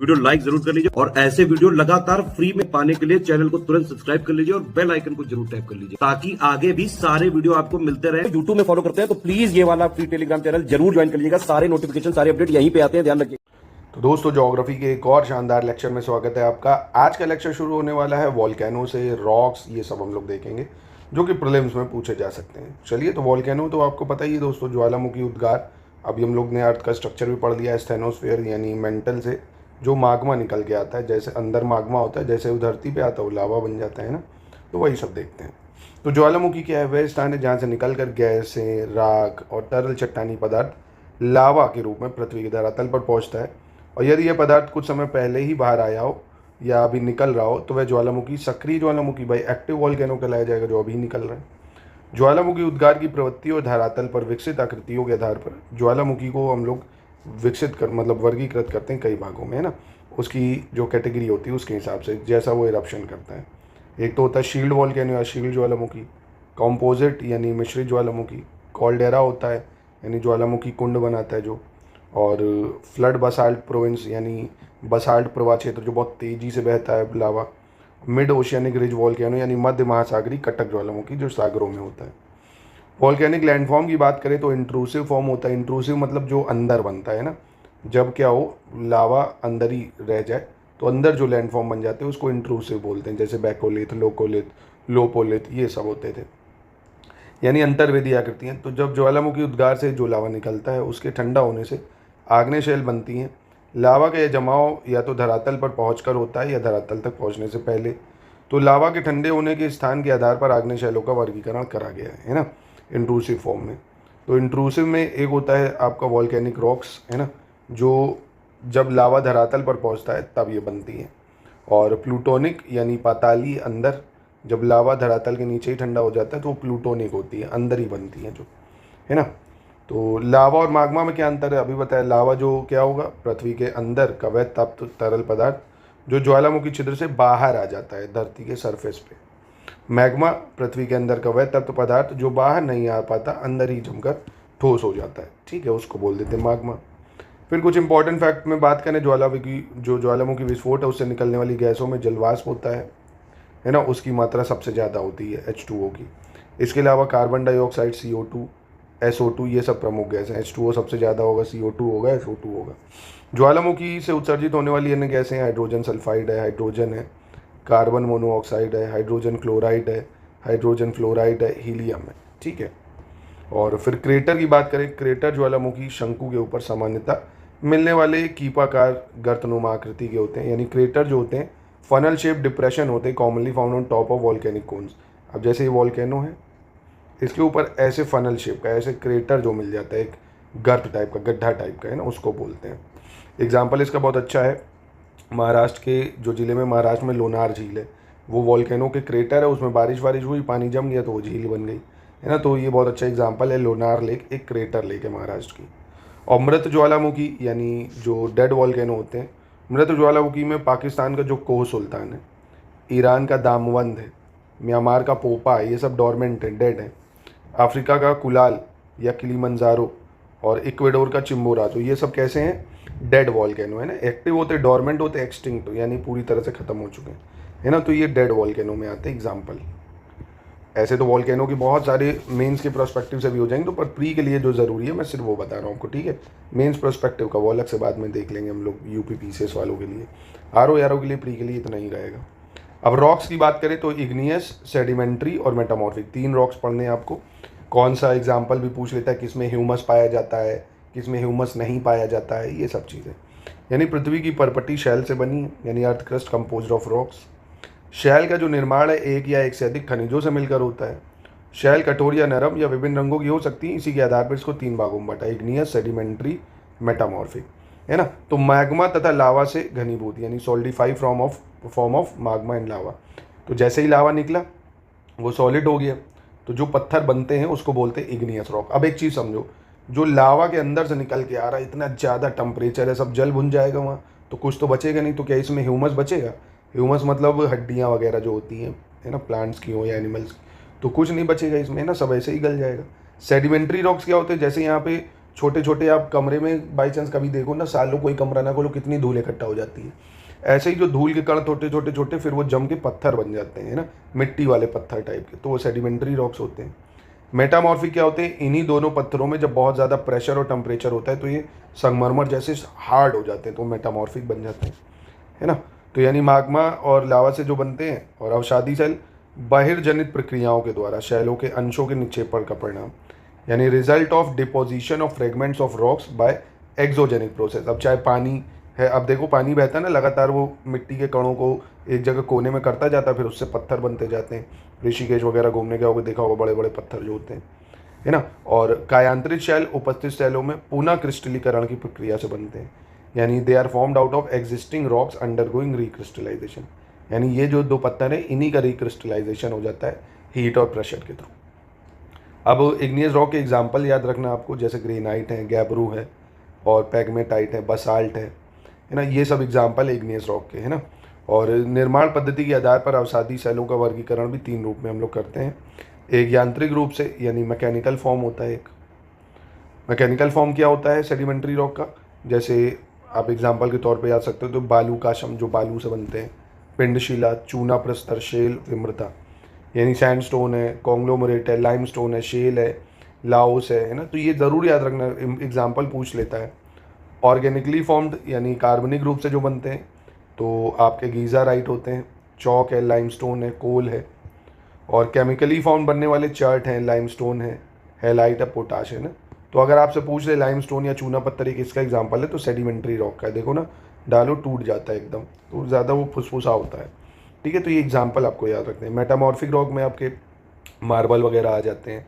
Video like जरूर कर लीजिए और ऐसे वीडियो लगातार फ्री में पाने के लिए चैनल को तुरंत सब्सक्राइब कर लीजिए और बेल आइकन को जरूर टैप कर लीजिए ताकि आगे भी सारे वीडियो आपको मिलते रहे। यूट्यूब में फॉलो करते हैं तो प्लीज ये वाला फ्री टेलीग्राम चैनल जरूर ज्वाइन कर लीजिएगा। सारे नोटिफिकेशन सारे अपडेट यहीं पे आते हैं, ध्यान रखिए। तो दोस्तों, ज्योग्राफी के एक और शानदार लेक्चर में स्वागत है आपका। आज का लेक्चर शुरू होने वाला है वॉल्केनो से, रॉक्स, ये सब हम लोग देखेंगे जो कि प्रीलिम्स में पूछे जा सकते हैं। चलिए, तो वॉल्केनो तो आपको पता ही है दोस्तों, ज्वालामुखी उद्गार। अभी हम लोग ने अर्थ का स्ट्रक्चर भी पढ़ लिया है, स्टेनोस्फेयर यानी मेंटल से जो माग्मा निकल के आता है, जैसे अंदर माग्मा होता है, जैसे वो धरती पे आता है वो लावा बन जाता है ना, तो वही सब देखते हैं। तो ज्वालामुखी क्या है? वह स्थान है जहाँ से निकल कर गैसें, राख और तरल चट्टानी पदार्थ लावा के रूप में पृथ्वी के धरातल पर पहुँचता है। और यदि यह पदार्थ कुछ समय पहले ही बाहर आया हो या अभी निकल रहा हो तो वह ज्वालामुखी सक्रिय ज्वालामुखी भाई एक्टिव वॉल्केनो कहलाया जाएगा, जो अभी निकल रहा है। ज्वालामुखी उद्गार की प्रवृत्ति और धरातल पर विकसित आकृतियों के आधार पर ज्वालामुखी को हम लोग वर्गीकृत करते हैं कई भागों में, है ना। उसकी जो कैटेगरी होती है उसके हिसाब से, जैसा वो इरप्शन करता है। एक तो होता है शील्ड वॉल्केनो या शील्ड ज्वालामुखी, कॉम्पोजिट यानी मिश्रित ज्वालामुखी, कॉल्डेरा होता है यानी ज्वालामुखी कुंड बनाता है जो, और फ्लड बसाल्ट प्रोविंस यानी बसाल्ट प्रवाह क्षेत्र जो बहुत तेज़ी से बहता है लावा, मिड ओशियनिक रिज वॉल्केनो यानी मध्य महासागरी कटक ज्वालामुखी जो सागरों में होता है। वॉल्केनिक लैंडफॉर्म की बात करें तो इंट्रूसिव फॉर्म होता है। इंट्रूसिव मतलब जो अंदर बनता है ना, जब क्या हो लावा अंदर ही रह जाए तो अंदर जो लैंडफॉर्म बन जाते हैं उसको इंट्रूसिव बोलते हैं, जैसे बैकोलिथ, लोकोलिथ, लोपोलिथ, ये सब होते थे, यानी अंतर्वेदी आकृतियाँ। तो जब ज्वालामुखी उद्गार से जो लावा निकलता है उसके ठंडा होने से आग्नेय शैल बनती हैं। लावा का यह जमाव या तो धरातल पर पहुंचकर होता है या धरातल तक पहुंचने से पहले। तो लावा के ठंडे होने के स्थान के आधार पर आग्नेय शैलों का वर्गीकरण करा गया है ना, इंट्रूसिव फॉर्म में। तो इंट्रूसिव में एक होता है आपका वॉल्केनिक रॉक्स, है ना, जो जब लावा धरातल पर पहुंचता है तब ये बनती है। और प्लूटोनिक यानी पाताली अंदर, जब लावा धरातल के नीचे ही ठंडा हो जाता है तो वो प्लूटोनिक होती है, अंदर ही बनती है जो, है ना। तो लावा और माग्मा में क्या अंतर है अभी बताया। लावा जो क्या होगा, पृथ्वी के अंदर का वह तप्त तरल पदार्थ जो ज्वालामुखी छिद्र से बाहर आ जाता है धरती के सरफेस पे। मैग्मा पृथ्वी के अंदर का वह तप्त पदार्थ जो बाहर नहीं आ पाता, अंदर ही जमकर ठोस हो जाता है, ठीक है, उसको बोल देते हैं माग्मा। फिर कुछ इंपॉर्टेंट फैक्ट में बात करें, ज्वालामुखी विस्फोट है उससे निकलने वाली गैसों में जलवाष्प होता है ना, उसकी मात्रा सबसे ज़्यादा होती है H2O की। इसके अलावा कार्बन डाइऑक्साइड, CO2, SO2, ये सब प्रमुख गैस हैं। H2O सबसे ज़्यादा होगा, CO2 होगा, SO2 होगा। ज्वालामुखी से उत्सर्जित होने वाली अन्य गैसें हाइड्रोजन सल्फाइड है, हाइड्रोजन है, कार्बन मोनोऑक्साइड है, हाइड्रोजन क्लोराइड है, हाइड्रोजन फ्लोराइड है, हीलियम है, ठीक है। और फिर क्रेटर की बात करें, क्रेटर ज्वालामुखी शंकु के ऊपर सामान्यतः मिलने वाले कीपाकार गर्तनुमा आकृति के होते हैं, यानी क्रेटर जो होते हैं फनल शेप डिप्रेशन होते हैं, commonly found on top of volcanic cones. अब जैसे ये वॉल्केनो है, इसके ऊपर ऐसे फनल शेप का ऐसे क्रेटर जो मिल जाता है, एक गर्त टाइप का, गड्ढा टाइप का, है ना, उसको बोलते हैं। एग्जाम्पल इसका बहुत अच्छा है, महाराष्ट्र के जो ज़िले में, महाराष्ट्र में लोनार झील है, वो वॉल्केनो के क्रेटर है, उसमें बारिश हुई, पानी जम गया तो वो झील बन गई, है ना। तो ये बहुत अच्छा एग्जाम्पल है, लोनार लेक एक क्रेटर लेक है महाराष्ट्र की। और मृत ज्वालामुखी यानी जो डेड वॉल्केनो होते हैं, मृत ज्वालामुखी में पाकिस्तान का जो कोह सुल्तान है, ईरान का दामवंद है, म्यांमार का पोपा है, ये सब डोरमेंट है, डेड है। अफ्रीका का कुलाल या किलीमंजारो और इक्वेडोर का चिम्बोराजो, ये सब कैसे हैं? डेड वॉल्केनो, है ना। एक्टिव होते, डोरमेंट होते, एक्सटिंक्ट यानी पूरी तरह से ख़त्म हो चुके हैं, है ना। तो ये डेड वॉल्केनो में आते हैं एग्जाम्पल। ऐसे तो वॉल्केनो की बहुत सारे मेंस के प्रोस्पेक्टिव से भी हो जाएंगे, तो पर प्री के लिए जो ज़रूरी है मैं सिर्फ वो बता रहा हूँ आपको, ठीक है। मेंस प्रोस्पेक्टिव का वो अलग से बाद में देख लेंगे हम लोग, यूपी PCS वालों के लिए। RO के लिए, प्री के लिए इतना ही रहेगा। अब रॉक्स की बात करें तो इग्नियस, सेडिमेंट्री और मेटामॉर्फिक, 3 रॉक्स पढ़ने हैं आपको। कौन सा एग्जाम्पल भी पूछ लेता है, किसमें ह्यूमस पाया जाता है, किसमें ह्यूमस नहीं पाया जाता है, ये सब चीज़ें। यानी पृथ्वी की परपटी शैल से बनी है, यानी earth crust composed of rocks. शैल का जो निर्माण है एक या एक से अधिक खनिजों से मिलकर होता है। शैल कठोर या नरम या विभिन्न रंगों की हो सकती है, इसी के आधार पर इसको 3 भागों में बांटा, इग्नियस, सेडिमेंट्री, मेटामॉर्फिक, है ना। तो मैग्मा तथा लावा से घनीभूत यानी solidify form of magma and lava. तो जैसे ही लावा निकला वो सॉलिड हो गया, तो जो पत्थर बनते हैं उसको बोलते हैं इग्नियस रॉक। अब एक चीज़ समझो, जो लावा के अंदर से निकल के आ रहा है, इतना ज़्यादा टेम्परेचर है, सब जल भुन जाएगा वहाँ, तो कुछ तो बचेगा नहीं। तो क्या इसमें ह्यूमस बचेगा? ह्यूमस मतलब हड्डियाँ वगैरह जो होती हैं, है ना, प्लांट्स की हो या एनिमल्स की, तो कुछ नहीं बचेगा इसमें, है ना, सब ऐसे ही गल जाएगा। सेडिमेंट्री रॉक्स क्या होते हैं? जैसे यहाँ पे छोटे छोटे आप कमरे में बाई चांस कभी देखो ना, सालों कोई कमरा ना खोलो, कितनी धूल इकट्ठा हो जाती है। ऐसे ही जो धूल के कण छोटे छोटे छोटे फिर वो जम के पत्थर बन जाते हैं ना, मिट्टी वाले पत्थर टाइप के, तो वो सेडिमेंट्री रॉक्स होते हैं। मेटामॉर्फिक क्या होते हैं, इन्हीं दोनों पत्थरों में जब बहुत ज़्यादा प्रेशर और टेम्परेचर होता है तो ये संगमरमर जैसे हार्ड हो जाते हैं, तो मेटामॉर्फिक बन जाते हैं, है ना। तो यानी माग्मा और लावा से जो बनते हैं, और अवसादी सेल बहिर्जनित प्रक्रियाओं के द्वारा शैलों के अंशों के निक्षेपण का परिणाम, यानी result of deposition of fragments of rocks bye exogenic process. अब चाहे पानी है, अब देखो पानी बहता है ना लगातार, वो मिट्टी के कणों को एक जगह कोने में करता जाता है, फिर उससे पत्थर बनते जाते हैं। ऋषिकेश वगैरह घूमने गए होगे, देखा होगा बड़े बड़े पत्थर जो होते हैं, है ना। और कायांतरित शैल उपस्थित शैलों में पुनः क्रिस्टलीकरण की प्रक्रिया से बनते हैं, यानी they are formed out of existing rocks undergoing recrystallisation, यानी ये जो दो पत्थर है इन्हीं का रिक्रिस्टलाइजेशन हो जाता है हीट और प्रेशर के थ्रू। अब इग्नियस रॉक के एग्जाम्पल याद रखना आपको, जैसे ग्रेनाइट है, गैब्रू है, और पैगमेटाइट है, बसाल्ट है ना, ये सब एग्जाम्पल इग्नियस रॉक के, है ना। और निर्माण पद्धति के आधार पर अवसादी सेलों का वर्गीकरण भी 3 रूप में हम लोग करते हैं। एक यांत्रिक रूप से, यानी मैकेनिकल फॉर्म होता है। एक मैकेनिकल फॉर्म क्या होता है सेडिमेंट्री रॉक का, जैसे आप एग्जाम्पल के तौर पे याद सकते हो तो बालू काशम जो बालू से बनते हैं, पिंडशिला, चूना प्रस्तर, शेल, विमृता, यानी सैंडस्टोन है, कॉन्ग्लोमरेट है, लाइमस्टोन है, शेल है, लाओस है ना। तो ये ज़रूर याद रखना, एग्जाम्पल पूछ लेता है। ऑर्गेनिकली फॉर्म्ड यानी कार्बनिक रूप से जो बनते हैं तो आपके गीज़ाराइट होते हैं, चौक है, लाइमस्टोन है, कोल है। और केमिकली फॉर्म बनने वाले चर्ट हैं, लाइमस्टोन है, हैलाइट है, पोटाश है ना। तो अगर आपसे पूछ ले लाइमस्टोन या चूना पत्थर एक इसका एग्जांपल है, तो सेडिमेंट्री रॉक का है, देखो ना, डालो टूट जाता है एकदम, तो ज़्यादा वो फुसफुसा होता है, ठीक है। तो ये एग्जांपल आपको याद रखते हैं। मेटामॉर्फिक रॉक में आपके मार्बल वगैरह आ जाते हैं।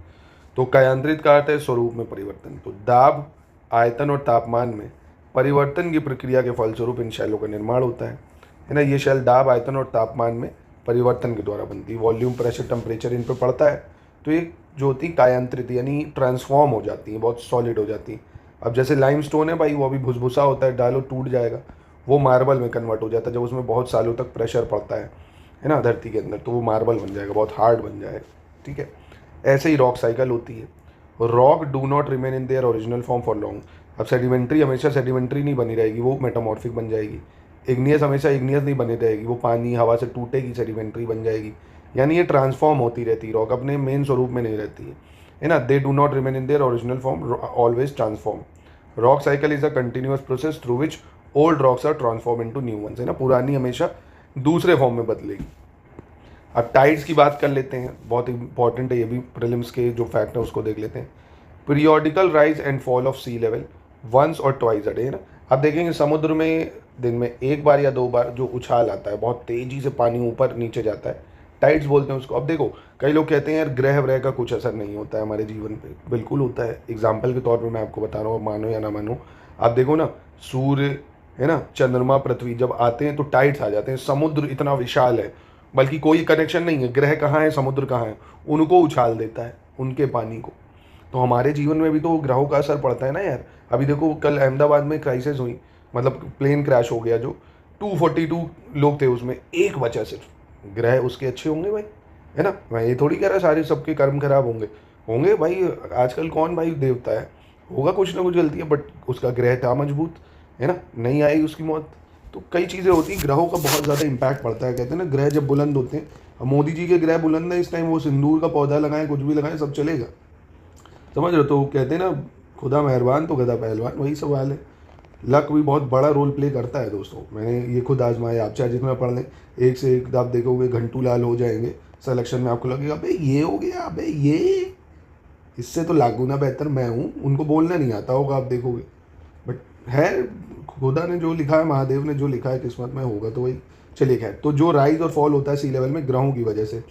तो कायांतरित का अर्थ है स्वरूप में परिवर्तन, तो दाब, आयतन और तापमान में परिवर्तन की प्रक्रिया के फलस्वरूप इन शैलों का निर्माण होता है ना। ये शैल दाब, आयतन और तापमान में परिवर्तन के द्वारा बनती है। वॉल्यूम, प्रेशर, टेम्परेचर इन पर पड़ता है तो ये जो होती है कायांतरित यानी ट्रांसफॉर्म हो जाती हैं, बहुत सॉलिड हो जाती हैं। अब जैसे लाइमस्टोन है भाई, वो अभी भुसभुसा होता है, डालो टूट जाएगा, वो मार्बल में कन्वर्ट हो जाता है जब उसमें बहुत सालों तक प्रेशर पड़ता है ना धरती के अंदर, तो वो मार्बल बन जाएगा, बहुत हार्ड बन जाएगा, ठीक है। ऐसे ही रॉक साइकिल होती है। Rock do not remain in their original form for long. अब सेडिमेंट्री हमेशा सेडिमेंट्री नहीं बनी रहेगी, वो मेटामॉर्फिक बन जाएगी। इग्नियस हमेशा इग्नियस नहीं बनी रहेगी, वो पानी हवा से टूटेगी, सेडिमेंट्री बन जाएगी। यानी ये ट्रांसफॉर्म होती रहती है, रॉक अपने मेन स्वरूप में नहीं रहती है ना। They do not remain in their original form, always transform. Rock cycle is a continuous process through which old rocks are transform into new ones, है ना। पुरानी हमेशा दूसरे फॉर्म में बदलेगी। अब टाइड्स की बात कर लेते हैं, बहुत इंपॉर्टेंट है ये भी, प्रीलिम्स के जो फैक्ट है उसको देख लेते हैं। Periodical rise and fall of sea level once और ट्वाइस अ डे, है ना। अब देखेंगे समुद्र में दिन में 1 बार या 2 बार जो उछाल आता है, बहुत तेजी से पानी ऊपर नीचे जाता है, टाइड्स बोलते हैं उसको। अब देखो कई लोग कहते हैं यार ग्रह व्रह का कुछ असर नहीं होता है हमारे जीवन पे, बिल्कुल होता है। एग्जाम्पल के तौर पे मैं आपको बता रहा हूँ, मानो या ना मानो। आप देखो ना, सूर्य है ना, चंद्रमा, पृथ्वी जब आते हैं तो टाइड्स आ जाते हैं। समुद्र इतना विशाल है, बल्कि कोई कनेक्शन नहीं है, ग्रह कहाँ है, समुद्र कहाँ है, उनको उछाल देता है, उनके पानी को। तो हमारे जीवन में भी तो ग्रहों का असर पड़ता है ना यार। अभी देखो कल अहमदाबाद में क्राइसिस हुई, मतलब प्लेन क्रैश हो गया, जो 242 लोग थे उसमें, एक बचा सिर्फ। ग्रह उसके अच्छे होंगे भाई, है ना। मैं ये थोड़ी कह रहा सारे सबके कर्म खराब होंगे भाई। आजकल कौन भाई देवता है, होगा कुछ ना कुछ गलती है, बट उसका ग्रह था मजबूत, है ना, नहीं आई उसकी मौत। तो कई चीज़ें होती हैं, ग्रहों का बहुत ज़्यादा इम्पैक्ट पड़ता है। कहते हैं ना ग्रह जब बुलंद होते हैं, अब मोदी जी के ग्रह बुलंद है इस टाइम, वो सिंदूर का पौधा लगाएं, कुछ भी लगाएं, सब चलेगा, समझ रहे हो। तो कहते हैं ना खुदा मेहरबान तो गधा पहलवान, वही सवाल है। लक भी बहुत बड़ा रोल प्ले करता है दोस्तों, मैंने ये खुद आजमाया। आप चाहे जितना पढ़ लें, एक से एक आप देखोगे घंटू लाल हो जाएंगे सिलेक्शन में, आपको लगेगा अबे ये हो गया, अबे ये, इससे तो लाख गुना बेहतर मैं हूँ। उनको बोलना नहीं आता होगा, आप देखोगे, बट है खुदा ने जो लिखा है, महादेव ने जो लिखा है किस्मत में, होगा तो वही। चलिए खैर, तो जो राइज और फॉल होता है सी लेवल में ग्रहों की वजह से,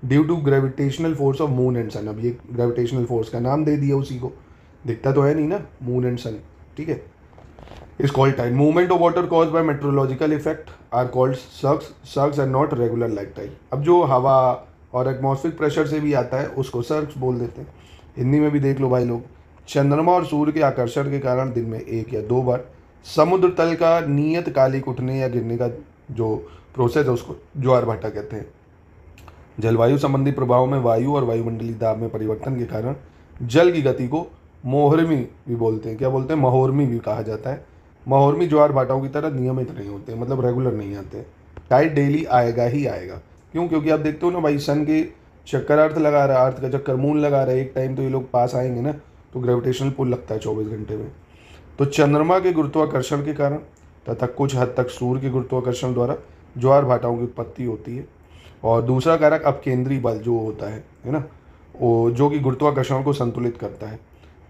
due to gravitational force of moon and sun. अब ये ग्रेविटेशनल फोर्स का नाम दे दिया उसी को, दिखता तो है नहीं ना, मून एंड सन, ठीक है। Is called tide. Movement of water cause by meteorological effect are called surges. Surges are not regular like tide. अब जो हवा और एटमॉस्फेरिक प्रेशर से भी आता है उसको सर्क्स बोल देते हैं। हिंदी में भी देख लो भाई लोग। चंद्रमा और सूर्य के आकर्षण के कारण दिन में 1 या 2 बार समुद्र तल का नियत कालिक उठने या गिरने का जो प्रोसेस है उसको ज्वार भाटा कहते हैं। जलवायु संबंधी प्रभाव में वायु और वायुमंडलीय दाब में परिवर्तन के कारण जल की गति को मोहरमी भी बोलते हैं। क्या बोलते हैं? महोरमी भी कहा जाता है। महोरमी ज्वार भाटाओं की तरह नियमित नहीं होते, मतलब रेगुलर नहीं आते। टाइड डेली आएगा ही आएगा। क्यों? क्योंकि आप देखते हो ना भाई, सन के चक्कर अर्थ लगा रहा है, अर्थ का चक्कर मून लगा रहा है, एक टाइम तो ये लोग पास आएंगे ना, तो ग्रेविटेशनल पुल लगता है 24 घंटे में। तो चंद्रमा के गुरुत्वाकर्षण के कारण तथा कुछ हद तक सूर्य के गुरुत्वाकर्षण द्वारा ज्वार भाटाओं की उत्पत्ति होती है। और दूसरा कारक अपकेंद्री बल जो होता है ना, वो जो कि गुरुत्वाकर्षण को संतुलित करता है।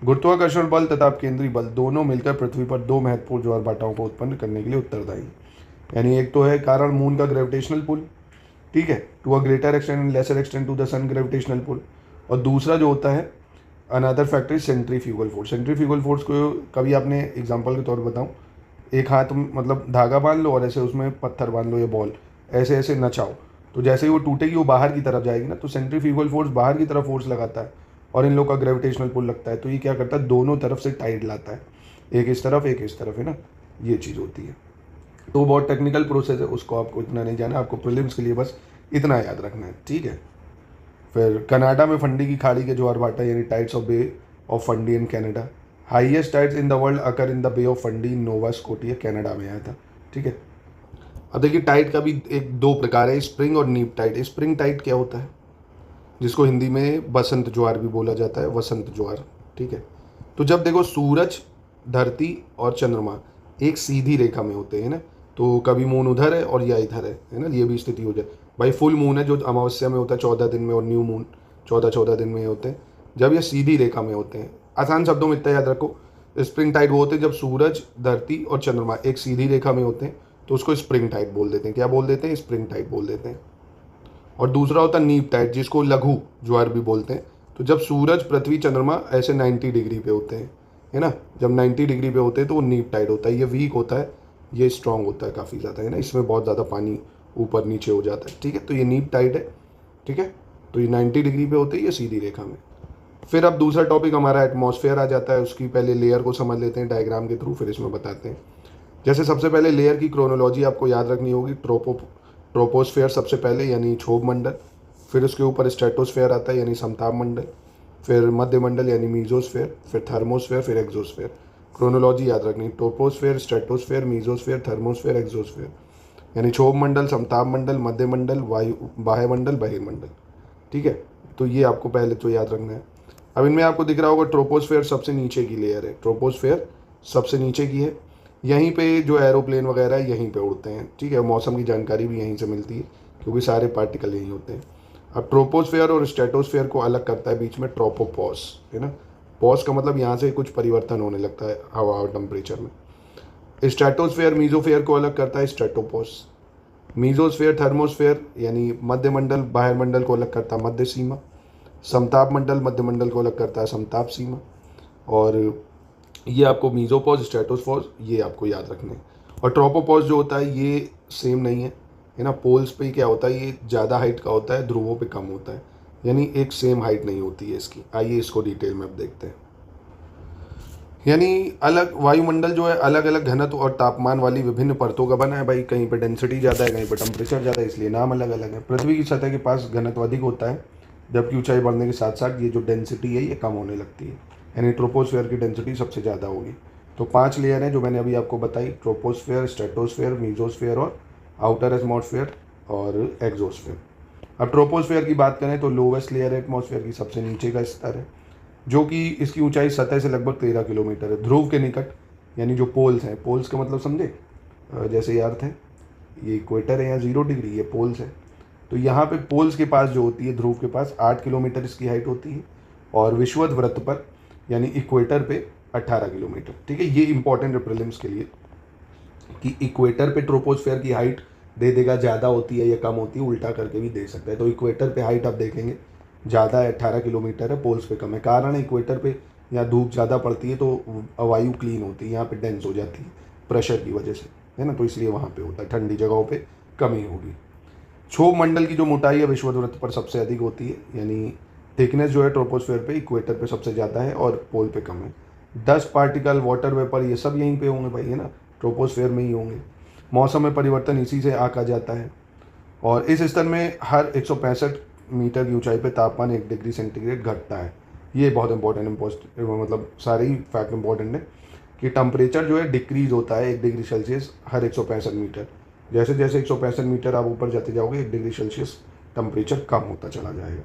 गुरुत्वाकर्षण बल तथा अपकेंद्री बल दोनों मिलकर पृथ्वी पर दो महत्वपूर्ण ज्वार भाटाओं को उत्पन्न करने के लिए उत्तरदायी। यानी एक तो है कारण मून का ग्रेविटेशनल पुल, ठीक है, to a greater extent and lesser extent to the sun gravitational pull. और दूसरा जो होता है another factor centrifugal force. Centrifugal force को कभी आपने एग्जांपल के तौर पर बताऊं, एक हाथ मतलब धागा बांध लो और ऐसे उसमें पत्थर बांध लो या बॉल, ऐसे ऐसे नचाओ, तो जैसे ही वो टूटेगी वो बाहर की तरफ जाएगी ना, तो सेंट्रीफ्यूगल फोर्स बाहर की तरफ फोर्स लगाता है और इन लोग का ग्रेविटेशनल पुल लगता है। तो ये क्या करता है? दोनों तरफ से टाइड लाता है, एक इस तरफ एक इस तरफ, है ना, ये चीज़ होती है। तो बहुत टेक्निकल प्रोसेस है, उसको आपको इतना नहीं जाना, आपको प्रीलिम्स के लिए बस इतना याद रखना है, ठीक है। फिर कनाडा में फंडी की खाड़ी के ज्वार भाटा यानी tides of Bay of Fundy in Canada. Highest tides in the world occur in the Bay of Fundy in Nova Scotia, Canada में आया था, ठीक है। अब देखिए टाइड का भी एक दो प्रकार है, स्प्रिंग और नीप टाइड। स्प्रिंग टाइड क्या होता है? जिसको हिंदी में बसंत ज्वार भी बोला जाता है, वसंत ज्वार, ठीक है। तो जब देखो सूरज, धरती और चंद्रमा एक सीधी रेखा में होते हैं ना, तो कभी मून उधर है और या इधर है ना, ये भी स्थिति हो जाए। भाई फुल मून है जो अमावस्या में होता है 14 दिन में, और न्यू मून 14 दिन में होते हैं, जब ये सीधी रेखा में होते हैं। आसान शब्दों में इतना याद रखो, स्प्रिंग टाइड वो होते हैं जब सूरज, धरती और चंद्रमा एक सीधी रेखा में होते हैं, तो उसको स्प्रिंग टाइड बोल देते हैं। क्या बोल देते हैं? स्प्रिंग टाइड बोल देते हैं। और दूसरा होता है नीप टाइड, जिसको लघु ज्वार भी बोलते हैं। तो जब सूरज, पृथ्वी, चंद्रमा ऐसे 90 डिग्री पे होते हैं, है ना, जब 90 डिग्री पे होते हैं तो वो नीप टाइड होता है। ये वीक होता है, ये स्ट्रांग होता है काफ़ी ज़्यादा, है ना, इसमें बहुत ज़्यादा पानी ऊपर नीचे हो जाता है, ठीक है। तो ये नीप टाइड है, ठीक है। तो ये 90 डिग्री पे होते हैं, ये सीधी रेखा में। फिर अब दूसरा टॉपिक हमारा एटमॉस्फेयर आ जाता है। उसकी पहले लेयर को समझ लेते हैं डायग्राम के थ्रू, फिर इसमें बताते हैं। जैसे सबसे पहले लेयर की क्रोनोलॉजी आपको याद रखनी होगी। ट्रोपोस्फेयर सबसे पहले यानी क्षोभ मंडल, फिर उसके ऊपर स्ट्रेटोस्फेयर आता है यानी समताप मंडल, फिर मध्यमंडल यानी मीजोस्फेयर, फिर थर्मोस्फेयर, फिर एक्सोस्फेयर। क्रोनोलॉजी याद रखनी, troposphere, stratosphere, mesosphere, thermosphere, exosphere. यानी क्षोभ मंडल, समताप मंडल, मध्यमंडल, बाह्यमंडल, बहिर्मंडल, ठीक है। तो ये आपको पहले तो याद रखना है। अब इनमें आपको दिख रहा होगा ट्रोपोस्फेयर सबसे नीचे की लेयर है, ट्रोपोस्फेयर सबसे नीचे की है। यहीं पे जो एरोप्लेन वगैरह है यहीं पे उड़ते हैं, ठीक है। मौसम की जानकारी भी यहीं से मिलती है क्योंकि सारे पार्टिकल यहीं होते हैं। अब ट्रोपोस्फेयर और स्ट्रेटोस्फेयर को अलग करता है बीच में ट्रोपोपॉज, है ना। पॉज का मतलब यहाँ से कुछ परिवर्तन होने लगता है हवा और टेम्परेचर में। स्ट्रेटोस्फेयर मीजोफेयर को अलग करता है स्ट्रेटोपॉज। मीजोस्फेयर थर्मोस्फेयर यानी मध्यमंडल बाह्यमंडल को अलग करता है मध्य सीमा। समताप मंडल मध्यमंडल को अलग करता है समताप सीमा। और ये आपको मीजोपॉज, स्ट्रेटोपॉज ये आपको याद रखने हैं। और ट्रोपोपॉज जो होता है ये सेम नहीं है ना। पोल्स पे क्या होता है, ये ज़्यादा हाइट का होता है, ध्रुवों पे कम होता है, यानी एक सेम हाइट नहीं होती है इसकी। आइए इसको डिटेल में अब देखते हैं। यानी अलग वायुमंडल जो है अलग अलग घनत्व और तापमान वाली विभिन्न परतों का बना है। भाई कहीं पे डेंसिटी ज़्यादा है, कहीं पे टेम्परेचर ज़्यादा है, इसलिए नाम अलग अलग है। पृथ्वी की सतह के पास घनत्व अधिक होता है, जबकि ऊंचाई बढ़ने के साथ साथ ये जो डेंसिटी है ये कम होने लगती है। यानी ट्रोपोस्फेयर की डेंसिटी सबसे ज़्यादा होगी। तो 5 लेयर हैं जो मैंने अभी आपको बताई, ट्रोपोस्फेयर, स्ट्रेटोस्फेयर, मीजोस्फेयर और आउटर एटमॉस्फेयर और एक्सोस्फेयर। अब ट्रोपोस्फेयर की बात करें तो लोवेस्ट लेयर है एटमॉस्फेयर की, सबसे नीचे का स्तर है, जो कि इसकी ऊंचाई सतह से लगभग 13 किलोमीटर है। ध्रुव के निकट यानी जो पोल्स हैं, पोल्स का मतलब समझे, जैसे ये अर्थ है, ये इक्वेटर है, यहाँ 0 डिग्री, ये पोल्स है। तो यहाँ पे पोल्स के पास जो होती है, ध्रुव के पास 8 किलोमीटर इसकी हाइट होती है, और विषुवत वृत्त पर यानी इक्वेटर पे 18 किलोमीटर, ठीक है। ये इंपॉर्टेंट है प्रीलिम्स के लिए कि इक्वेटर पे ट्रोपोस्फेयर की हाइट दे देगा ज़्यादा होती है या कम होती है, उल्टा करके भी दे सकता है। तो इक्वेटर पे हाइट आप देखेंगे ज़्यादा है, 18 किलोमीटर है, पोल्स पे कम है। कारण इक्वेटर पे यहाँ धूप ज़्यादा पड़ती है तो वायु क्लीन होती है, यहाँ पे डेंस हो जाती है प्रेशर की वजह से, है ना, तो इसलिए वहाँ पे होता है। ठंडी जगहों पे कमी होगी। क्षोभ मंडल की जो मोटाई है विषुवत वृत्त पर सबसे अधिक होती है, यानी थिकनेस जो है ट्रोपोस्फेयर पे इक्वेटर पे सबसे ज़्यादा है और पोल पे कम है। डस्ट पार्टिकल, वाटर वेपर ये सब यहीं पे होंगे भाई, है ना, ट्रोपोस्फेयर में ही होंगे। मौसम में परिवर्तन इसी से आका जाता है। और इस स्तर में हर 165 मीटर की ऊंचाई पे तापमान 1 डिग्री सेंटीग्रेड घटता है। ये बहुत इंपॉर्टेंट मतलब सारे ही फैक्ट इंपॉर्टेंट है कि टेम्परेचर जो है डिक्रीज होता है 1 डिग्री सेल्सियस हर 165 मीटर। जैसे जैसे 165 मीटर आप ऊपर जाते जाओगे 1 डिग्री सेल्सियस टेम्परेचर कम होता चला जाएगा।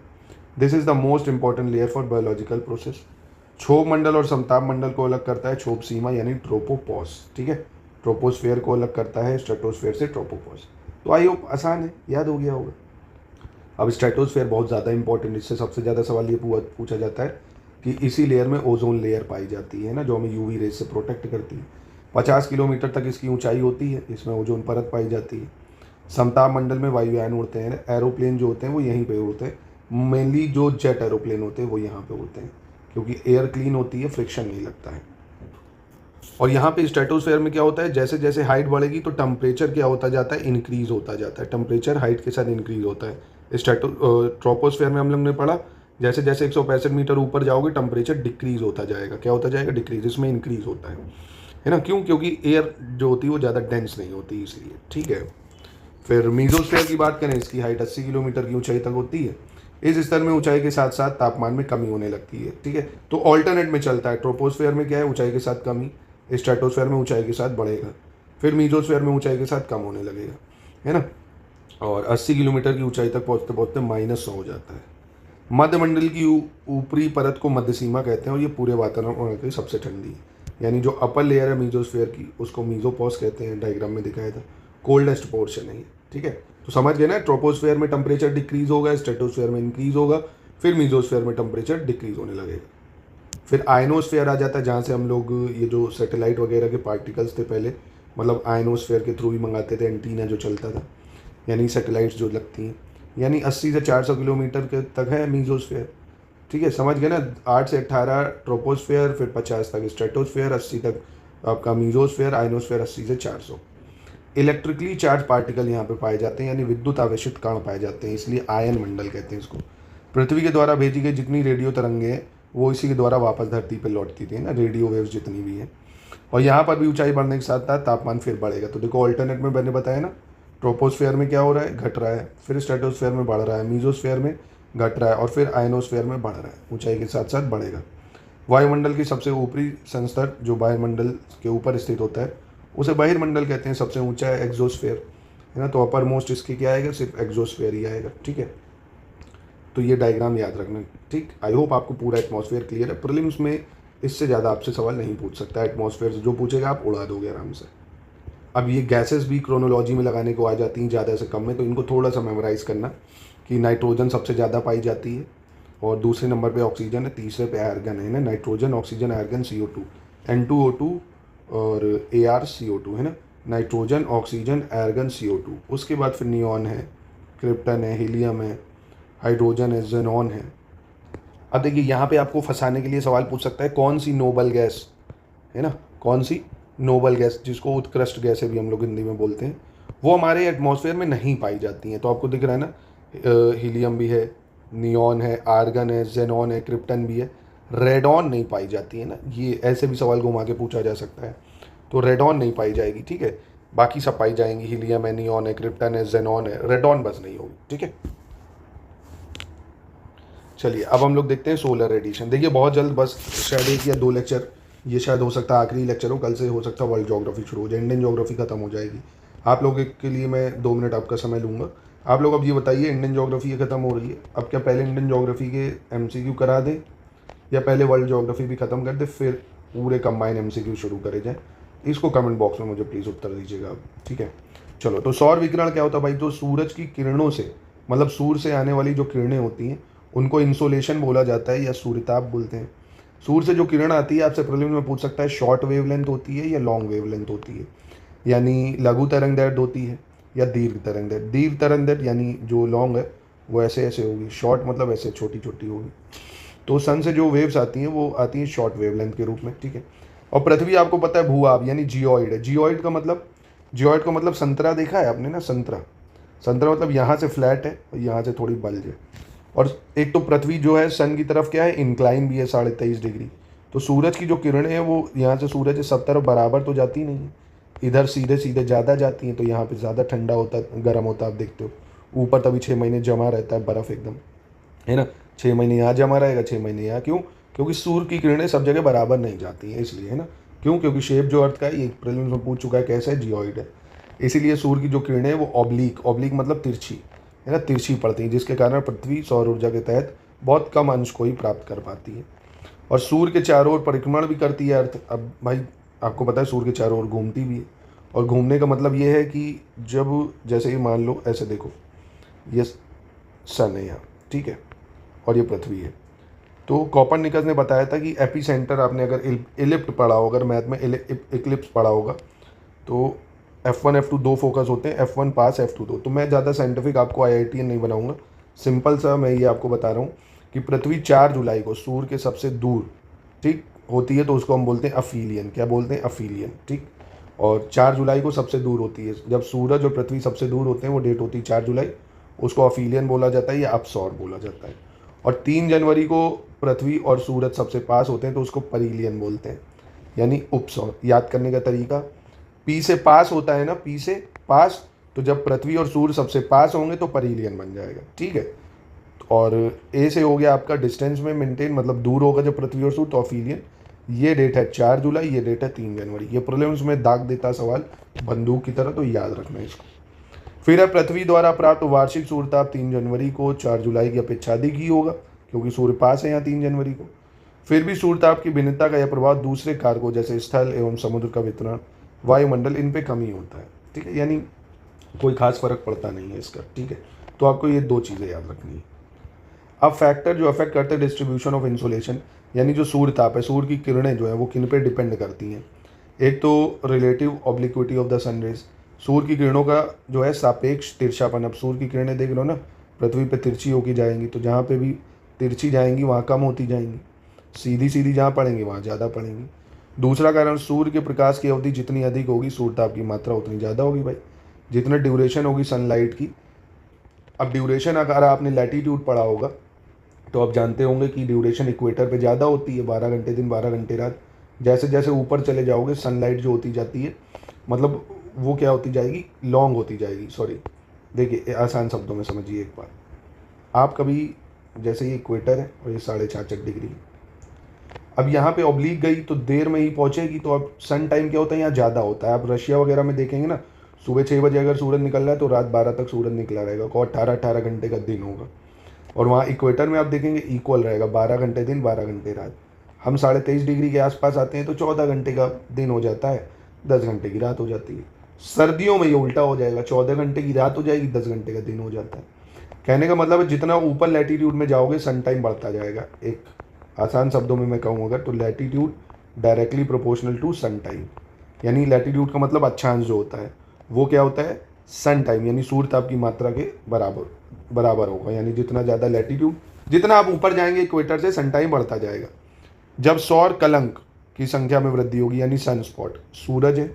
This is the most important layer for biological process. क्षोभ मंडल और समताप मंडल को अलग करता है क्षोभ सीमा यानी ट्रोपोपॉज, ठीक है। ट्रोपोस्फेयर को अलग करता है स्ट्रेटोस्फेयर से ट्रोपोपॉज। तो आई होप आसान है, याद हो गया होगा। अब स्ट्रेटोस्फेयर बहुत ज़्यादा इंपॉर्टेंट, इससे सबसे ज़्यादा सवाल ये पूछा जाता है कि इसी लेयर में ओजोन लेयर पाई जाती है ना, जो हमें यूवी रेज से प्रोटेक्ट करती है। 50 किलोमीटर तक इसकी ऊंचाई होती है, इसमें ओजोन परत पाई जाती है। समताप मंडल में वायुयान उड़ते हैं, एरोप्लेन जो होते हैं वो यहीं पे उड़ते हैं। मेनली जो जेट एरोप्लेन होते हैं वो यहाँ पे उड़ते हैं, क्योंकि एयर क्लीन होती है, फ्रिक्शन नहीं लगता है। और यहाँ पे स्ट्रेटोस्फेयर में क्या होता है, जैसे जैसे हाइट बढ़ेगी तो टेम्परेचर क्या होता जाता है, इंक्रीज होता जाता है। टेम्परेचर हाइट के साथ इंक्रीज होता है। ट्रोपोस्फेयर में हम लोग ने पढ़ा जैसे जैसे 165 मीटर ऊपर जाओगे टेम्परेचर डिक्रीज होता जाएगा। क्या होता जाएगा, डिक्रीज। इसमें इंक्रीज होता है ना, क्यों, क्योंकि एयर जो होती है वो ज़्यादा डेंस नहीं होती इसलिए, ठीक है। फिर मीजोस्फेयर की बात करें, इसकी हाइट 80 किलोमीटर की ऊंचाई तक होती है। इस स्तर में ऊंचाई के साथ साथ तापमान में कमी होने लगती है, ठीक है। तो ऑल्टरनेट में चलता है। ट्रोपोस्फेयर में क्या है, ऊंचाई के साथ कमी, स्ट्रेटोस्फेयर में ऊंचाई के साथ बढ़ेगा, फिर मीजोस्फेयर में ऊंचाई के साथ कम होने लगेगा, है ना। और 80 किलोमीटर की ऊंचाई तक पहुँचते पहुँचते -100 हो जाता है। मध्यमंडल की ऊपरी परत को मध्य सीमा कहते हैं और ये पूरे वातावरण की सबसे ठंडी है। यानी जो अपर लेयर है मीजोस्फेयर की उसको मीजोपॉज कहते हैं, डायग्राम में दिखाया था। कोल्डेस्ट पोर्शन है ये, ठीक है। तो समझ गए ना, ट्रोपोस्फेयर में टेम्परेचर डिक्रीज होगा, स्ट्रेटोस्फेयर में इंक्रीज होगा, फिर मीजोस्फेयर में टेम्परेचर डिक्रीज होने लगेगा। फिर आयनोस्फेयर आ जाता है, जहाँ से हम लोग ये जो सैटेलाइट वगैरह के पार्टिकल्स थे पहले, मतलब आयनोस्फेयर के थ्रू ही मंगाते थे, एंटीना जो चलता था, यानी सैटेलाइट्स जो लगती हैं, यानी 80 से 400 किलोमीटर के तक है मीजोस्फेयर, ठीक है। समझ गए ना, 8 से 18 ट्रोपोस्फेयर, फिर 50 तक स्ट्रेटोस्फेयर, 80 तक आपका मीजोस्फेयर, आयनोस्फेयर 80 से 400। इलेक्ट्रिकली चार्ज पार्टिकल यहाँ पे पाए जाते हैं, यानी विद्युत आवेशित कण पाए जाते हैं, इसलिए आयन मंडल कहते हैं इसको। पृथ्वी के द्वारा भेजी गई जितनी रेडियो तरंगे हैं वो इसी के द्वारा वापस धरती पर लौटती थी ना, रेडियो वेव्स जितनी भी हैं। और यहाँ पर भी ऊंचाई बढ़ने के साथ साथ तापमान फिर बढ़ेगा। तो देखो ऑल्टरनेट में मैंने बताया ना, ट्रोपोस्फेयर में क्या हो रहा है, घट रहा है, फिर स्ट्रेटोस्फेयर में बढ़ रहा है, मीजोस्फेयर में घट रहा है, और फिर आयनोस्फेयर में बढ़ रहा है, ऊंचाई के साथ साथ बढ़ेगा। वायुमंडल की सबसे ऊपरी संस्तर जो वायुमंडल के ऊपर स्थित होता है उसे बहिर्मंडल कहते हैं। सबसे ऊंचा है एक्सोस्फेयर, है ना। तो अपर मोस्ट इसके क्या आएगा, सिर्फ एक्सोस्फेयर ही आएगा, ठीक है। तो ये डायग्राम याद रखना, ठीक। आई होप आपको पूरा एटमॉस्फेयर क्लियर है। प्रीलिम्स में इससे ज़्यादा आपसे सवाल नहीं पूछ सकता, एटमॉस्फेयर से जो पूछेगा आप उड़ा दोगे आराम से। अब ये गैसेस भी क्रोनोलॉजी में लगाने को आ जाती हैं ज़्यादा से कम में, तो इनको थोड़ा सा मेमोराइज़ करना कि नाइट्रोजन सबसे ज़्यादा पाई जाती है, और दूसरे नंबर पे ऑक्सीजन है, तीसरे पे आर्गन है ना, nitrogen, oxygen, argon, CO2, N2O2 और ArCO2, है ना। Nitrogen, oxygen, argon, CO2। उसके बाद फिर नियॉन है, क्रिप्टन है, हीलियम है, हाइड्रोजन है, जेनॉन है। अब देखिए यहाँ पे आपको फंसाने के लिए सवाल पूछ सकता है, कौन सी नोबल गैस है ना, कौन सी नोबल गैस, जिसको उत्कृष्ट गैसें भी हम लोग हिंदी में बोलते हैं, वो हमारे एटमॉस्फेयर में नहीं पाई जाती हैं। तो आपको दिख रहा है ना, हीलियम भी है, नियॉन है, आर्गन है, जेनॉन है, क्रिप्टन भी है। रेडॉन नहीं पाई जाती है ना, ये ऐसे भी सवाल घुमा के पूछा जा सकता है। तो रेडॉन नहीं पाई जाएगी, ठीक है। बाकी सब पाई जाएंगी, हीलियम है, नियॉन है, क्रिप्टन है, जेनॉन है, रेडॉन बस नहीं होगी, ठीक है। चलिए अब हम लोग देखते हैं सोलर रेडिएशन। देखिए बहुत जल्द, बस शायद 1 या 2 लेक्चर, ये शायद हो सकता है आखिरी लेक्चर हो, कल से हो सकता है वर्ल्ड ज्योग्राफी शुरू हो जाए, इंडियन ज्योग्राफी खत्म हो जाएगी। आप लोगों के लिए मैं 2 मिनट आपका समय लूँगा। आप लोग अब ये बताइए, इंडियन ज्योग्राफी खत्म हो रही है, अब क्या पहले इंडियन ज्योग्राफी के MCQ करा दें, या पहले वर्ल्ड ज्योग्राफी भी खत्म कर दे फिर पूरे कंबाइन MCQ शुरू करे जाए? इसको कमेंट बॉक्स में मुझे प्लीज़ उत्तर दीजिएगा आप, ठीक है। चलो, तो सौर विकिरण क्या होता है भाई? तो सूरज की किरणों से, मतलब सूर्य से आने वाली जो किरणें होती हैं उनको इंसोलेशन बोला जाता है, या सूर्यताप बोलते हैं। सूर्य से जो किरण आती है, आपसे प्रीलिम्स में पूछ सकता है शॉर्ट वेवलेंथ होती है या लॉन्ग वेवलेंथ होती है, यानी लघु तरंगदैर्घ्य होती है या दीर्घ तरंगदैर्घ्य। दीर्घ तरंगदैर्घ्य यानी जो लॉन्ग है वो ऐसे ऐसे होगी, शॉर्ट मतलब ऐसे छोटी छोटी होगी। तो सन से जो वेव्स आती हैं वो आती हैं शॉर्ट वेवलेंथ के रूप में, ठीक है। और पृथ्वी आपको पता है भूआब यानी जियोइड है। जियोइड का मतलब संतरा देखा है आपने ना, संतरा मतलब यहाँ से फ्लैट है और यहाँ से थोड़ी बल्ज है। और एक तो पृथ्वी जो है सन की तरफ क्या है, इंक्लाइन भी है 23.5 डिग्री। तो सूरज की जो किरणें हैं वो यहाँ से सूरज है सब तरफ बराबर तो जाती नहीं है, इधर सीधे सीधे ज़्यादा जाती हैं, तो यहाँ पे ज़्यादा ठंडा होता है, गर्म होता है। आप देखते हो ऊपर तभी 6 महीने जमा रहता है बर्फ़ एकदम, है ना। 6 महीने यहाँ जमा रहेगा, 6 महीने यहाँ। क्यों? क्योंकि सूर्य की किरणें सब जगह बराबर नहीं जाती हैं, इसलिए है ना। क्यों? क्योंकि शेप जो अर्थ का है, ये प्रीलिम्स में पूछ चुका है कैसा है, जियोइड है। इसीलिए सूर्य की जो किरणें हैं वो ऑब्लिक मतलब तिरछी है ना, तिरछी पड़ती हैं, जिसके कारण पृथ्वी सौर ऊर्जा के तहत बहुत कम अंश को ही प्राप्त कर पाती है। और सूर्य के चारों ओर परिक्रमण भी करती है अर्थ। अब भाई आपको पता है सूर्य के चारों ओर घूमती भी है, और घूमने का मतलब ये है कि जब जैसे ये मान लो ऐसे देखो, ये सन है यहाँ, ठीक है, और ये पृथ्वी है। तो कॉपरनिकस ने बताया था कि एपी सेंटर, आपने अगर इलिप्ट पढ़ा हो, अगर मैथ में इक्लिप्स पढ़ा होगा, तो F1 F2 दो फोकस होते हैं, F1 पास F2 दो। तो मैं ज़्यादा साइंटिफिक आपको IITian नहीं बनाऊंगा, सिंपल सा मैं ये आपको बता रहा हूँ कि पृथ्वी 4 जुलाई को सूर्य के सबसे दूर ठीक होती है, तो उसको हम बोलते हैं अफीलियन। क्या बोलते हैं? अफीलियन, ठीक। और 4 जुलाई को सबसे दूर होती है, जब सूरज और पृथ्वी सबसे दूर होते हैं वो डेट होती है 4 जुलाई, उसको अफीलियन बोला जाता है या अपसौर बोला जाता है। और 3 जनवरी को पृथ्वी और सूरज सबसे पास होते हैं, तो उसको परीलियन बोलते हैं, यानी उपसौर। याद करने का तरीका, पी से पास होता है ना, पी से पास, तो जब पृथ्वी और सूर्य सबसे पास होंगे तो परीलियन बन जाएगा, ठीक है। और ए से हो गया आपका डिस्टेंस में मेंटेन, मतलब दूर होगा जब पृथ्वी और सूर्य, तो अफीलियन। ये डेट है 4 जुलाई, ये डेट है 3 जनवरी। ये प्रीलिम्स में दाग देता सवाल बंदूक की तरह, तो याद रखना इसको। फिर है पृथ्वी द्वारा प्राप्त वार्षिक सूर्यताप 3 जनवरी को 4 जुलाई की अपेक्षा अधिक ही होगा, क्योंकि सूर्य पास है यहाँ 3 जनवरी को। फिर भी सूर्यताप की भिन्नता का यह प्रभाव दूसरे कारकों जैसे स्थल एवं समुद्र का वितरण, वायुमंडल, इन पे कम ही होता है, ठीक है, यानी कोई खास फर्क पड़ता नहीं है इसका, ठीक है। तो आपको ये 2 चीज़ें याद रखनी है। अब फैक्टर जो अफेक्ट करते हैं डिस्ट्रीब्यूशन ऑफ इंसोलेशन, यानी जो सूर्यताप है, सूर्य की किरणें जो है वो किन पे डिपेंड करती हैं। एक तो relative obliquity of the sun rays, सूर्य की किरणों का जो है सापेक्ष तिरछापन। अब सूर्य की किरणें देख लो ना, पृथ्वी पे तिरछी होती जाएंगी, तो जहाँ पे भी तिरछी जाएंगी वहाँ कम होती जाएंगी, सीधी सीधी जहाँ पड़ेंगी वहाँ ज़्यादा पड़ेंगी। दूसरा कारण, सूर्य के प्रकाश की अवधि जितनी अधिक होगी सूर्यताप की मात्रा उतनी ज़्यादा होगी भाई, जितना ड्यूरेशन होगी सनलाइट की। अब ड्यूरेशन अगर आपने लैटीट्यूड पढ़ा होगा तो आप जानते होंगे कि ड्यूरेशन इक्वेटर पे ज़्यादा होती है, 12 घंटे दिन 12 घंटे रात। जैसे जैसे ऊपर चले जाओगे सनलाइट जो होती जाती है, मतलब वो क्या होती जाएगी, लॉन्ग होती जाएगी। सॉरी, देखिए आसान शब्दों में समझिए एक बार। आप कभी, जैसे ये इक्वेटर है और ये 66.5 डिग्री, अब यहाँ पे ऑब्लिक गई तो देर में ही पहुँचेगी, तो अब सन टाइम क्या होता है यहाँ ज़्यादा होता है। आप रशिया वगैरह में देखेंगे ना, सुबह 6 बजे अगर सूरज निकल रहा है तो रात 12 तक सूरज निकला रहेगा, और 18 घंटे का दिन होगा। और वहाँ इक्वेटर में आप देखेंगे इक्वल रहेगा, 12 घंटे दिन 12 घंटे रात। हम 23.5 डिग्री के आसपास आते हैं तो 14 घंटे का दिन हो जाता है, 10 घंटे की रात हो जाती है। सर्दियों में ये उल्टा हो जाएगा, 14 घंटे की रात हो जाएगी, 10 घंटे का दिन हो जाता है। कहने का मतलब है जितना ऊपर लैटीट्यूड में जाओगे सन टाइम बढ़ता जाएगा। एक आसान शब्दों में मैं कहूँ अगर, तो latitude directly proportional to sun time, यानी लैटीट्यूड का मतलब अक्षांश जो होता है वो क्या होता है, सन टाइम, यानी सूर्यताप की मात्रा के बराबर होगा। यानी जितना ज़्यादा लैटीट्यूड, जितना आप ऊपर जाएंगे इक्वेटर से, सन टाइम बढ़ता जाएगा। जब सौर कलंक की संख्या में वृद्धि होगी, यानी सन स्पॉट, सूरज है,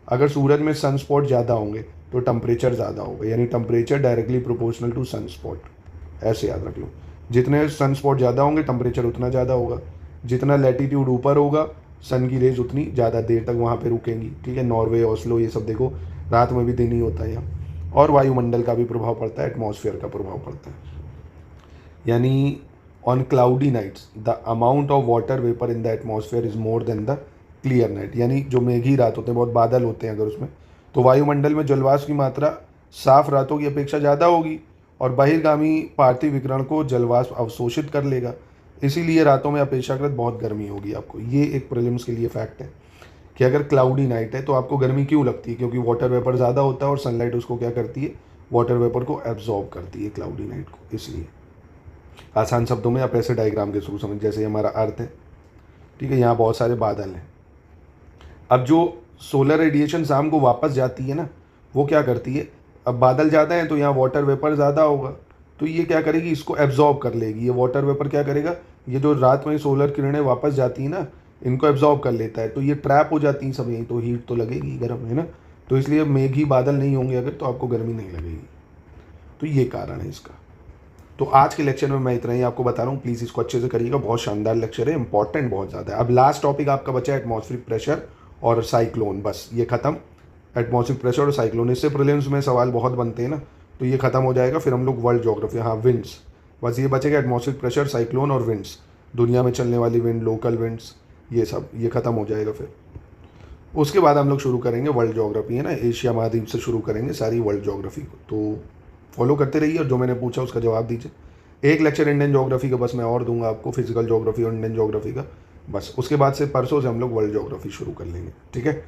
अगर सूरज में सन स्पॉट ज़्यादा होंगे तो टेम्परेचर ज़्यादा होगा, यानी temperature directly proportional to sun spot. ऐसे याद रख लो, जितने सन स्पॉट ज़्यादा होंगे टेम्परेचर उतना ज़्यादा होगा। जितना लैटीट्यूड ऊपर होगा सन की रेज उतनी ज़्यादा देर तक वहाँ पे रुकेंगी, ठीक है। नॉर्वे, ओस्लो, ये सब देखो रात में भी दिन ही होता है यहाँ। और वायुमंडल का भी प्रभाव पड़ता है, एटमॉस्फेयर का प्रभाव पड़ता है। यानी on cloudy nights the amount of water vapour in the atmosphere is more than the clear night, यानी जो मेघी रात होते हैं, बहुत बादल होते हैं अगर उसमें, तो वायुमंडल में जलवाष्प की मात्रा साफ रातों की अपेक्षा ज़्यादा होगी, और बहिर्गामी पार्थिव विकिरण को जलवाष्प अवशोषित कर लेगा, इसीलिए रातों में अपेक्षाकृत बहुत गर्मी होगी आपको। ये एक प्रीलिम्स के लिए फैक्ट है कि अगर क्लाउडी नाइट है तो आपको गर्मी क्यों लगती है, क्योंकि वाटर वेपर ज़्यादा होता है और सनलाइट उसको क्या करती है, वाटर वेपर को एब्जॉर्ब करती है क्लाउडी नाइट को। इसलिए आसान शब्दों में आप ऐसे डायग्राम के थ्रू समझ, जैसे हमारा अर्थ है, ठीक है, यहाँ बहुत सारे बादल हैं। अब जो सोलर रेडिएशन शाम को वापस जाती है ना, वो क्या करती है, अब बादल ज़्यादा हैं तो यहाँ वाटर वेपर ज़्यादा होगा, तो ये क्या करेगी, इसको एब्जॉर्ब कर लेगी। ये वाटर वेपर क्या करेगा, ये जो रात में सोलर किरणें वापस जाती हैं ना, इनको एब्जॉर्ब कर लेता है, तो ये ट्रैप हो जाती हैं सब यहीं, तो हीट तो लगेगी, गर्म है ना। तो इसलिए मेघी बादल नहीं होंगे अगर, तो आपको गर्मी नहीं लगेगी। तो ये कारण है इसका। तो आज के लेक्चर में मैं इतना ही आपको बता रहा हूँ, प्लीज़ इसको अच्छे से करिएगा, बहुत शानदार लेक्चर है, इंपॉर्टेंट बहुत ज़्यादा है। अब लास्ट टॉपिक आपका बचा है एटमॉस्फेरिक प्रेशर और साइक्लोन, बस ये खत्म। एटमॉस्फेरिक प्रेशर और साइक्लोन, इससे प्रीलिम्स में सवाल बहुत बनते हैं ना, तो ये खत्म हो जाएगा। फिर हम लोग वर्ल्ड ज्योग्राफी, हाँ विंड्स, बस ये बचेगा, एटमॉस्फेरिक प्रेशर, साइक्लोन और विंड्स। दुनिया में चलने वाली विंड, लोकल विंड्स, ये सब ये ख़त्म हो जाएगा। फिर उसके बाद हम लोग शुरू करेंगे वर्ल्ड ज्योग्राफी, है ना, एशिया महाद्वीप से शुरू करेंगे सारी वर्ल्ड ज्योग्राफी को। तो फॉलो करते रहिए और जो मैंने पूछा उसका जवाब दीजिए। एक लेक्चर इंडियन ज्योग्राफी का बस मैं और दूंगा आपको, फिजिकल ज्योग्राफी और इंडियन ज्योग्राफी का, बस उसके बाद से परसों से हम लोग वर्ल्ड ज्योग्राफी शुरू कर लेंगे। ठीक है।